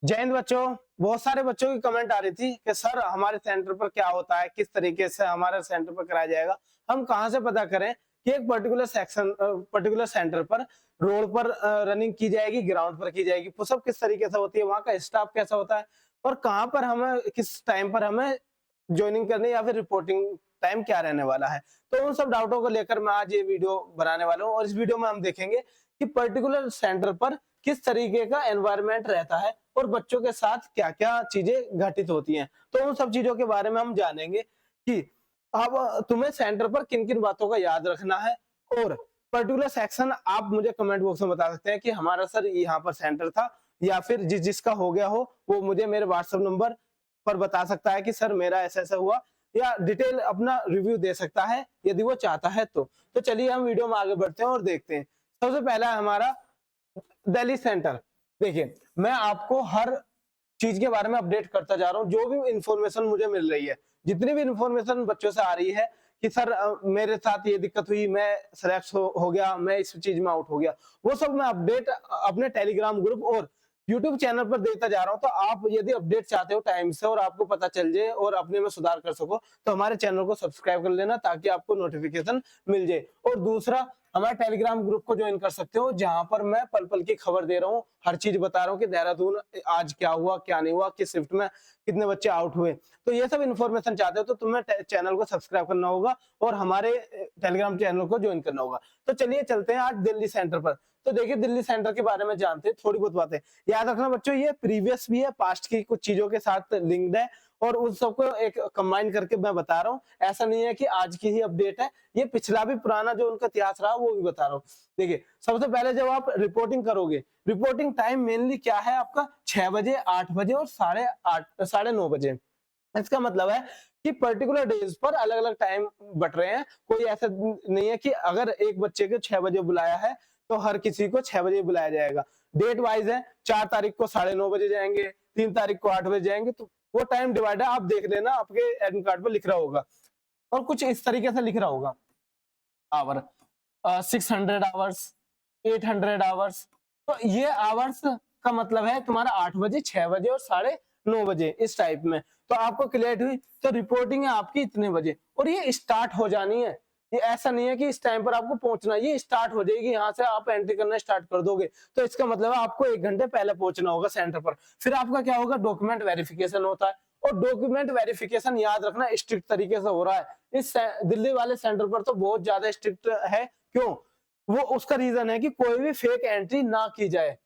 जय हिंद बच्चों। बहुत सारे बच्चों की कमेंट आ रही थी कि सर हमारे सेंटर पर क्या होता है, किस तरीके से हमारे सेंटर पर कराया जाएगा, हम कहां से पता करें कि एक पर्टिकुलर सेंटर पर रोड पर रनिंग की जाएगी, ग्राउंड पर की जाएगी, पुशअप किस तरीके से होती है, वहां का स्टाफ कैसा होता है और कहां पर हमें किस टाइम पर हमें ज्वाइनिंग करनी है या फिर रिपोर्टिंग टाइम क्या रहने वाला है। तो उन सब डाउटों को लेकर मैं आज ये वीडियो बनाने वाला हूँ और इस वीडियो में हम देखेंगे कि पर्टिकुलर सेंटर पर किस तरीके का एनवायरनमेंट रहता है और बच्चों के साथ क्या-क्या चीजें घटित होती हैं। तो उन सब चीजों के बारे में हम जानेंगे कि अब तुम्हें सेंटर पर किन-किन बातों का याद रखना है और पर्टिकुलर सेक्शन आप मुझे कमेंट बॉक्स में बता सकते हैं कि हमारा सर यहाँ पर सेंटर था या फिर जिसका हो गया हो वो मुझे मेरे व्हाट्सएप नंबर पर बता सकता है कि सर मेरा ऐसा-ऐसा हुआ या डिटेल अपना रिव्यू दे सकता है यदि वो चाहता है तो। तो चलिए हम वीडियो में आगे बढ़ते हैं और देखते हैं। सबसे पहला है हमारा दिल्ली सेंटर। देखिए, मैं आपको हर चीज के बारे में अपडेट करता जा रहा हूँ, जो भी इंफॉर्मेशन मुझे मिल रही है, जितनी भी इंफॉर्मेशन बच्चों से आ रही है कि सर मेरे साथ ये दिक्कत हुई, मैं सिलेक्ट हो गया, मैं इस चीज में आउट हो गया, वो सब मैं अपडेट अपने टेलीग्राम ग्रुप और यूट्यूब चैनल पर देता जा रहा हूँ। तो आप यदि अपडेट चाहते हो टाइम से और आपको पता चल जाए और अपने में सुधार कर सको तो हमारे चैनल को सब्सक्राइब कर लेना ताकि आपको नोटिफिकेशन मिल जाए। और दूसरा, हमारे टेलीग्राम ग्रुप को ज्वाइन कर सकते हो जहां पर मैं पल पल की खबर दे रहा हूँ, हर चीज बता रहा हूँ कि देहरादून आज क्या हुआ क्या नहीं हुआ, किस शिफ्ट में कितने बच्चे आउट हुए। तो ये सब इन्फॉर्मेशन चाहते हो तो तुम्हें चैनल को सब्सक्राइब करना होगा और हमारे टेलीग्राम चैनल को ज्वाइन करना होगा। तो चलिए चलते हैं आज दिल्ली सेंटर पर। तो देखिए, दिल्ली सेंटर के बारे में जानते हैं थोड़ी बहुत बातें। याद रखना बच्चों, ये प्रीवियस भी है, पास्ट की कुछ चीजों के साथ लिंक्ड है और उन सबको एक कंबाइन करके मैं बता रहा हूँ। ऐसा नहीं है कि आज की ही अपडेट है, ये पिछला भी पुराना जो उनका इतिहास रहा वो भी बता रहा हूँ। देखिए, सबसे पहले जब आप रिपोर्टिंग करोगे, रिपोर्टिंग टाइम मेनली क्या है आपका 6 बजे, 8 बजे और 8:30 9:30 बजे। इसका मतलब है कि पर्टिकुलर डेज पर अलग अलग टाइम बट रहे हैं। कोई ऐसा नहीं है कि अगर एक बच्चे को 6 बजे बुलाया है तो हर किसी को 6 बजे बुलाया जाएगा। डेट वाइज है, 4 तारीख को 9:30 बजे जाएंगे, 3 तारीख को 8 बजे जाएंगे। तो वो टाइम डिवाइड है, आप देख लेना आपके एडमिट कार्ड पर लिख रहा होगा और कुछ इस तरीके से लिख रहा होगा। Hour 600 hours, 800 hours. तो ये आवर्स का मतलब है तुम्हारा 8 बजे, 6 बजे और 9:30 बजे, इस टाइप में। तो आपको क्लियर हुई। तो रिपोर्टिंग है आपकी इतने बजे और ये स्टार्ट हो जानी है। ये ऐसा नहीं है कि इस टाइम पर आपको पहुंचना, ये स्टार्ट हो जाएगी, यहाँ से आप एंट्री करना स्टार्ट कर दोगे। तो इसका मतलब है आपको 1 घंटे पहले पहुंचना होगा सेंटर पर। फिर आपका क्या होगा, डॉक्यूमेंट वेरिफिकेशन होता है और डॉक्यूमेंट वेरिफिकेशन याद रखना स्ट्रिक्ट तरीके से हो रहा है। इस दिल्ली वाले सेंटर पर तो बहुत ज्यादा स्ट्रिक्ट है। क्यों? वो उसका रीजन है कि कोई भी फेक एंट्री ना की जाए।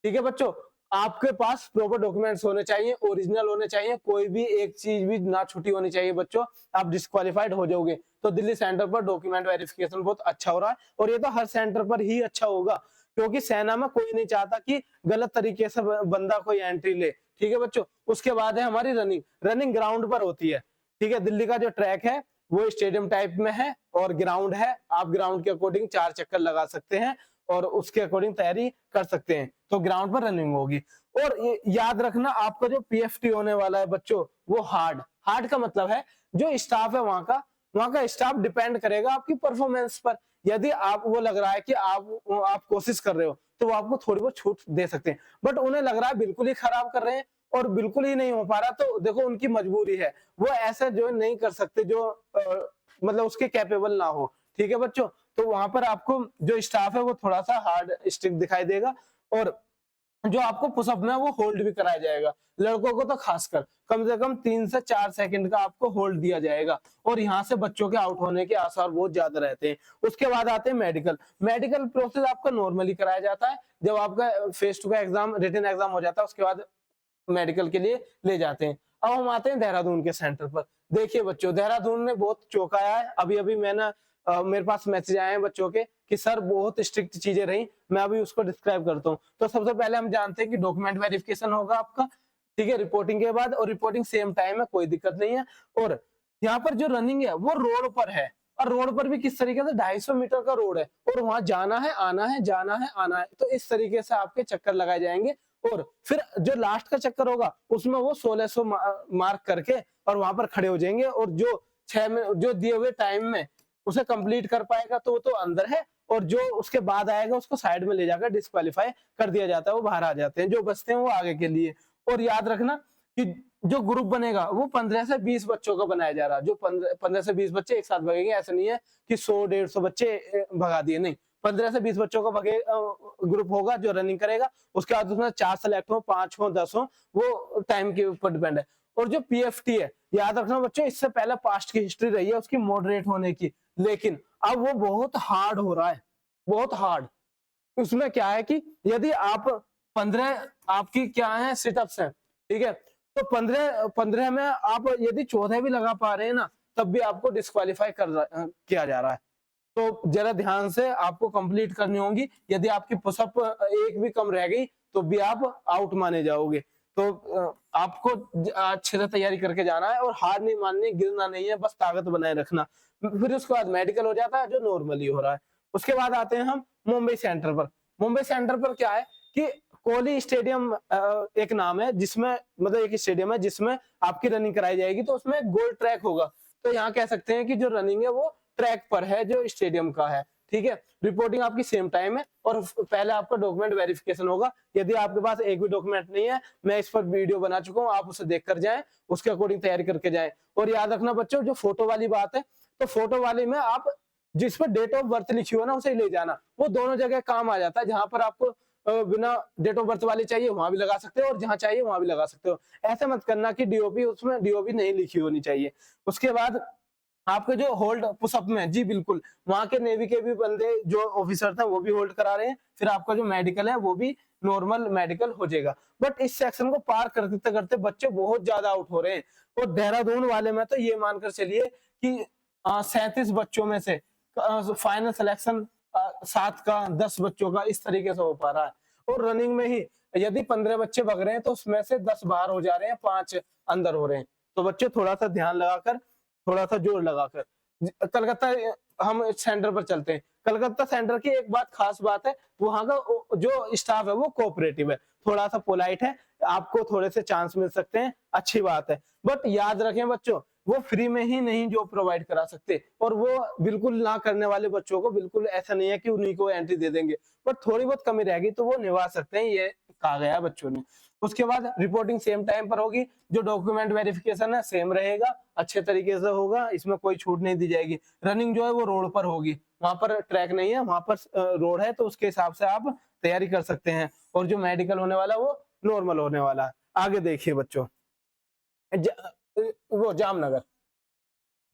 ठीक है बच्चों, आपके पास प्रॉपर डॉक्यूमेंट्स होने चाहिए, ओरिजिनल होने चाहिए, कोई भी एक चीज भी ना छुटी होनी चाहिए बच्चों, आप डिस्क्वालिफाइड हो जाओगे। तो दिल्ली सेंटर पर डॉक्यूमेंट वेरिफिकेशन बहुत अच्छा हो रहा है और ये तो हर सेंटर पर ही अच्छा होगा क्योंकि सेना में कोई नहीं चाहता कि गलत तरीके से बंदा कोई एंट्री ले। ठीक है बच्चों, उसके बाद है हमारी रनिंग। रनिंग ग्राउंड पर होती है। ठीक है, दिल्ली का जो ट्रैक है वो स्टेडियम टाइप में है और ग्राउंड है, आप ग्राउंड के अकॉर्डिंग 4 चक्कर लगा सकते हैं और उसके अकॉर्डिंग तैयारी कर सकते हैं। तो ग्राउंड पर रनिंग होगी। और याद रखना आपका जो पीएफटी होने वाला है बच्चों, वो हार्ड। हार्ड का मतलब है जो स्टाफ है वहां का स्टाफ डिपेंड करेगा आपकी परफॉर्मेंस पर। यदि आप वो लग रहा है कि आप कोशिश कर रहे हो तो वो आपको थोड़ी बहुत छूट दे सकते हैं, बट उन्हें लग रहा है बिल्कुल ही खराब कर रहे हैं और बिल्कुल ही नहीं हो पा रहा, तो देखो उनकी मजबूरी है, वो ऐसा जो नहीं कर सकते जो मतलब उसके कैपेबल ना हो। ठीक है बच्चों, तो वहां पर आपको जो स्टाफ है वो थोड़ा सा हार्ड स्ट्रिक्ट दिखाई देगा और जो आपको पुशअप में वो होल्ड भी कराया जाएगा। लड़कों को तो खासकर कम से कम 3 से 4 सेकंड का आपको होल्ड दिया जाएगा और यहाँ से बच्चों के आउट होने के आसार बहुत ज्यादा रहते हैं। उसके बाद आते हैं मेडिकल। मेडिकल प्रोसेस आपका नॉर्मली कराया जाता है। जब आपका फेस टू का एग्जाम, रिटन एग्जाम हो जाता है उसके बाद मेडिकल के लिए ले जाते हैं। अब हम आते हैं देहरादून के सेंटर पर। देखिए बच्चों, देहरादून ने बहुत चौंकाया है। अभी अभी मैंने मेरे पास मैसेज आए हैं बच्चों के कि सर बहुत स्ट्रिक्ट चीजें रही। मैं अभी उसको डिस्क्राइब करता हूँ। तो सबसे पहले हम जानते हैं कि डॉक्यूमेंट वेरिफिकेशन होगा आपका। ठीक है, रिपोर्टिंग के बाद, और रिपोर्टिंग सेम टाइम है, कोई दिक्कत नहीं है। और यहाँ पर जो रनिंग है वो रोड पर है और रोड पर भी किस तरीके से 250 मीटर का रोड है और वहां जाना है आना है, जाना है आना है। तो इस तरीके से आपके चक्कर लगाए जाएंगे और फिर जो लास्ट का चक्कर होगा उसमें वो 1600 मार्क करके और वहां पर खड़े हो जाएंगे और जो 6 में जो दिए हुए टाइम में उसे कंप्लीट कर पाएगा तो वो तो अंदर है और जो उसके बाद आएगा उसको साइड में ले जाकर डिस्क्वालीफाई कर दिया जाता है, वो बाहर आ जाते हैं। जो बचते हैं वो आगे के लिए। और याद रखना कि जो ग्रुप बनेगा वो 15 से 20 बच्चों का बनाया जा रहा है। जो 15 से 20 बच्चे एक साथ भगेंगे, ऐसा नहीं है कि 100-150 बच्चे भगा दिए, नहीं, 15 से 20 बच्चों का ग्रुप होगा जो रनिंग करेगा। उसके बाद उसमें 4 सेलेक्ट हो, 5 हो, 10 हो, वो टाइम के ऊपर डिपेंड है। और जो पीएफटी है, याद रखना बच्चों, इससे पहले पास्ट की हिस्ट्री रही है उसकी मॉडरेट होने की, लेकिन अब वो बहुत हार्ड हो रहा है, बहुत हार्ड। उसमें क्या है कि यदि आप 15 आपकी क्या है सिटअप्स हैं, ठीक है, तो 15 में आप यदि 14 भी लगा पा रहे हैं ना, तब भी आपको डिस्क्वालीफाई किया जा रहा है। तो जरा ध्यान से आपको कंप्लीट करनी होगी। यदि आपकी पुशअप एक भी कम रह गई तो भी आप आउट माने जाओगे। तो आपको अच्छे से तैयारी करके जाना है और हार नहीं माननी, गिरना नहीं है, बस ताकत बनाए रखना। फिर उसके बाद मेडिकल हो जाता है जो नॉर्मली हो रहा है। उसके बाद आते हैं हम मुंबई सेंटर पर। मुंबई सेंटर पर क्या है कि कोहली स्टेडियम एक नाम है, जिसमें मतलब एक स्टेडियम है जिसमें आपकी रनिंग कराई जाएगी। तो उसमें गोल ट्रैक होगा, तो यहाँ कह सकते हैं कि जो रनिंग है वो ट्रैक पर है जो स्टेडियम का है, ठीक है। रिपोर्टिंग आपकी सेम टाइम है और पहले आपका डॉक्यूमेंट वेरिफिकेशन होगा। यदि आपके पास एक भी डॉक्यूमेंट नहीं है, मैं इस पर वीडियो बना चुका हूँ, आप उसे देख कर जाएं, उसके अकॉर्डिंग तैयारी करके जाएं। और याद रखना बच्चों, जो फोटो वाली बात है, तो फोटो वाली में आप जिस पर डेट ऑफ बर्थ लिखी हो ना उसे ले जाना, वो दोनों जगह काम आ जाता है। जहां पर आपको बिना डेट ऑफ बर्थ वाली चाहिए वहां भी लगा सकते हो और जहां चाहिए वहां भी लगा सकते हो। ऐसा मत करना कि डीओपी, उसमें डीओपी नहीं लिखी होनी चाहिए। उसके बाद आपके जो होल्ड पुशअप में, जी बिल्कुल, वहां के नेवी के भी बंदे जो ऑफिसर थे वो भी होल्ड करा रहे हैं। फिर आपका जो मेडिकल है वो भी नॉर्मल मेडिकल हो जाएगा। बट इस सेक्शन को पार करते करते बच्चे बहुत ज्यादा आउट हो रहे हैं। और देहरादून वाले में तो ये मानकर चलिए कि 37 बच्चों में से फाइनल सिलेक्शन 7 का 10 बच्चों का इस तरीके से हो पा रहा है। और रनिंग में ही यदि 15 बच्चे भग रहे हैं तो उसमें से 10 बाहर हो जा रहे हैं, 5 अंदर हो रहे हैं। तो बच्चे थोड़ा सा ध्यान लगाकर, थोड़ा सा जोर लगाकर, कलकत्ता हम सेंटर पर चलते हैं। कलकत्ता सेंटर की एक बात खास बात है, वहां का जो स्टाफ है वो कोऑपरेटिव है, थोड़ा सा पोलाइट है, आपको थोड़े से चांस मिल सकते हैं, अच्छी बात है। बट याद रखें बच्चों, वो फ्री में ही नहीं जो प्रोवाइड करा सकते, और वो बिल्कुल ना करने वाले बच्चों को बिल्कुल ऐसा नहीं है कि उन्हीं को एंट्री दे देंगे, बट थोड़ी बहुत कमी रहेगी तो वो निभा सकते हैं, ये कहा गया बच्चों ने। उसके बाद रिपोर्टिंग सेम टाइम पर होगी, जो डॉक्यूमेंट वेरिफिकेशन है सेम रहेगा, अच्छे तरीके से होगा, इसमें कोई छूट नहीं दी जाएगी। रनिंग जो है वो रोड पर होगी, वहां पर ट्रैक नहीं है, वहां पर रोड है, तो उसके हिसाब से आप तैयारी कर सकते हैं। और जो मेडिकल होने वाला वो नॉर्मल होने वाला है। आगे देखिए बच्चों, वो जामनगर,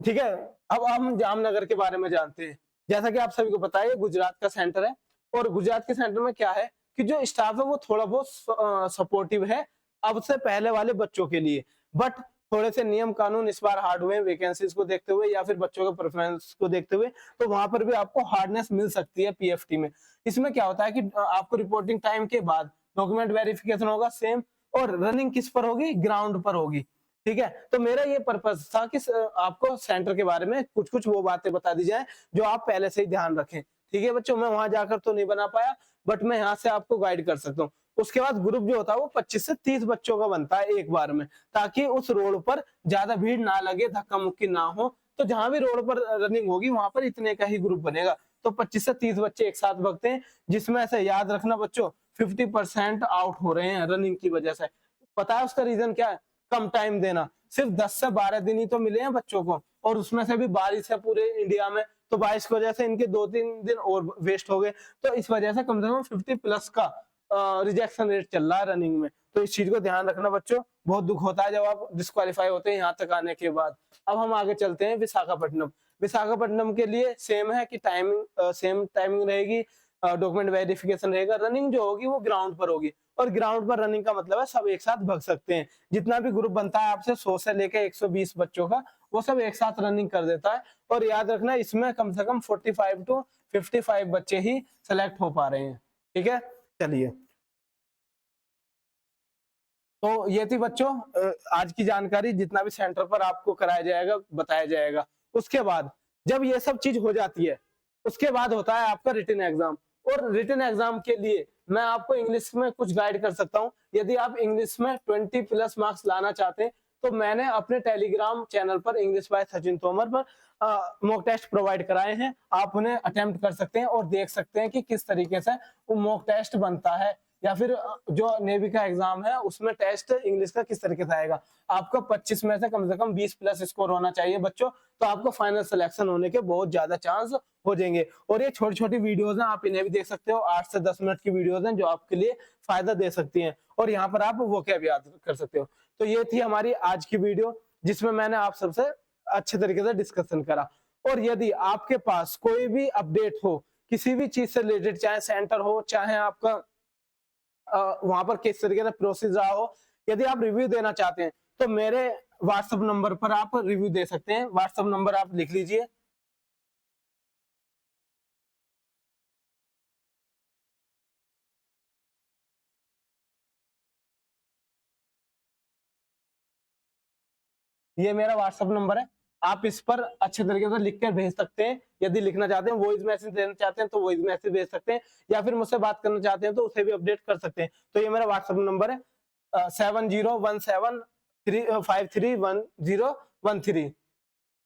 ठीक है। अब हम जामनगर के बारे में जानते हैं। जैसा कि आप सभी को पता है गुजरात का सेंटर है, और गुजरात के सेंटर में क्या है कि जो स्टाफ है वो थोड़ा बहुत सपोर्टिव है अब से पहले वाले बच्चों के लिए। बट थोड़े से नियम कानून इस बार हार्ड हुए, वैकेंसीज को देखते हुए या फिर बच्चों के प्रेफरेंस को देखते हुए, तो वहां पर भी आपको हार्डनेस मिल सकती है पीएफटी में। इसमें क्या होता है कि आपको रिपोर्टिंग टाइम के बाद डॉक्यूमेंट वेरिफिकेशन होगा सेम, और रनिंग किस पर होगी, ग्राउंड पर होगी, ठीक है। तो मेरा ये पर्पस था कि आपको सेंटर के बारे में कुछ कुछ वो बातें बता दी जाए जो आप पहले से ही ध्यान रखें, ठीक है बच्चों। मैं वहां जाकर तो नहीं बना पाया, बट मैं यहाँ से आपको गाइड कर सकता हूँ। उसके बाद ग्रुप जो होता है वो 25 से 30 बच्चों का बनता है एक बार में, ताकि उस रोड पर ज्यादा भीड़ ना लगे, धक्का मुक्की ना हो। तो जहां भी रोड पर रनिंग होगी वहां पर इतने का ही ग्रुप बनेगा। तो 25 से 30 बच्चे एक साथ भगते हैं, जिसमें से याद रखना बच्चों 50% आउट हो रहे हैं रनिंग की वजह से। पता है उसका रीजन क्या है? कम टाइम देना। सिर्फ 10 से 12 दिन ही तो मिले हैं बच्चों को, और उसमें से भी बारिश है पूरे इंडिया में, तो बारिश की वजह से इनके 2-3 दिन और वेस्ट हो गए। तो इस वजह से कम 50 प्लस का रिजेक्शन रेट चल रहा है रनिंग में। तो इस चीज को ध्यान रखना बच्चों, बहुत दुख होता है जब आप डिस्क्वालीफाई होते हैं यहाँ तक आने के बाद। अब हम आगे चलते हैं विशाखापट्टनम। विशाखापट्टनम के लिए सेम है कि टाइमिंग सेम टाइमिंग रहेगी, डॉक्यूमेंट वेरिफिकेशन रहेगा, रनिंग जो होगी वो ग्राउंड पर होगी। और ग्राउंड पर रनिंग का मतलब है सब एक साथ भग सकते हैं। जितना भी ग्रुप बनता है आपसे 100 से लेकर 120 बच्चों का, वो सब एक साथ रनिंग कर देता है। और याद रखना इसमें कम से कम 45 टू 55 बच्चे ही सेलेक्ट हो पा रहे हैं, ठीक है। चलिए, तो ये थी बच्चों आज की जानकारी, जितना भी सेंटर पर आपको कराया जाएगा, बताया जाएगा। उसके बाद जब ये सब चीज हो जाती है, उसके बाद होता है आपका रिटन एग्जाम। और रिटन एग्जाम के लिए मैं आपको इंग्लिश में कुछ गाइड कर सकता हूँ। यदि आप इंग्लिश में 20 प्लस मार्क्स लाना चाहते हैं, तो मैंने अपने टेलीग्राम चैनल पर इंग्लिश बाय सचिन तोमर पर मॉक टेस्ट प्रोवाइड कराए हैं। आप उन्हें अटेम्प्ट कर सकते हैं और देख सकते हैं कि किस तरीके से वो मॉक टेस्ट बनता है। या फिर जो नेवी का एग्जाम है उसमें टेस्ट इंग्लिश का किस तरीके से आएगा। आपका 25 में से कम 20 प्लस स्कोर होना चाहिए बच्चों, तो आपको फाइनल सिलेक्शन होने के बहुत ज्यादा चांस हो जाएंगे। और ये छोटी छोटी वीडियोस हैं, आप इन्हें भी देख सकते हो, 8 से 10 मिनट की वीडियोस हैं जो आपके लिए फायदा दे सकती हैं, और यहाँ पर आप वो क्या भी याद कर सकते हो। तो ये थी हमारी आज की वीडियो जिसमें मैंने आप सबसे अच्छे तरीके से डिस्कशन करा। और यदि आपके पास कोई भी अपडेट हो किसी भी चीज से रिलेटेड, चाहे सेंटर हो, चाहे आपका वहां पर किस तरीके से प्रोसेस रहा हो, यदि आप रिव्यू देना चाहते हैं तो मेरे व्हाट्सएप नंबर पर आप रिव्यू दे सकते हैं। व्हाट्सएप नंबर आप लिख लीजिए, ये मेरा व्हाट्सएप नंबर है। आप इस पर अच्छे तरीके से लिख कर भेज सकते हैं। यदि लिखना चाहते हैं, वॉइस मैसेज देना चाहते हैं तो वॉइस मैसेज भेज सकते हैं, या फिर मुझसे बात करना चाहते हैं तो उसे भी अपडेट कर सकते हैं। तो ये मेरा व्हाट्सएप नंबर है 7017531013।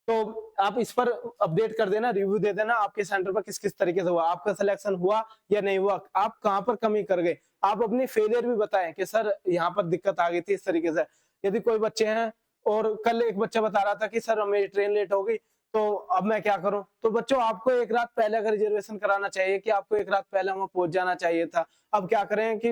तो आप इस पर अपडेट कर देना, रिव्यू दे देना, आपके सेंटर पर किस किस तरीके से हुआ, आपका सिलेक्शन हुआ या नहीं हुआ, आप कहाँ पर कमी कर गए, आप अपनी फेलियर भी बताएं कि सर यहाँ पर दिक्कत आ गई थी इस तरीके से। यदि कोई बच्चे हैं, और कल एक बच्चा बता रहा था कि सर मेरी ट्रेन लेट हो गई तो अब मैं क्या करूं, तो बच्चों आपको एक रात पहले अगर रिजर्वेशन कराना चाहिए कि आपको एक रात पहले वहां पहुंच जाना चाहिए था। अब क्या करें कि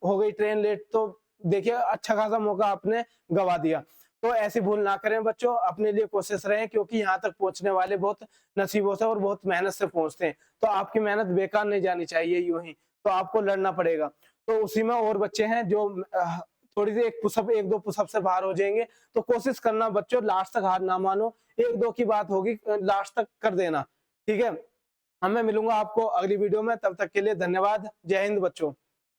हो गई ट्रेन लेट, तो देखिए अच्छा खासा मौका आपने गवा दिया। तो ऐसी भूल ना करें बच्चों, अपने लिए कोशिश रहें, क्योंकि यहाँ तक पहुंचने वाले बहुत नसीबों से और बहुत मेहनत से पहुंचते हैं। तो आपकी मेहनत बेकार नहीं जानी चाहिए यूं ही, तो आपको लड़ना पड़ेगा। तो उसी में और बच्चे हैं जो थोड़ी सी एक दो पुशअप से बाहर हो जाएंगे, तो कोशिश करना बच्चों, लास्ट तक हार ना मानो, एक दो की बात होगी, लास्ट तक कर देना, ठीक है। अब मैं मिलूंगा आपको अगली वीडियो में, तब तक के लिए धन्यवाद। जय हिंद बच्चों।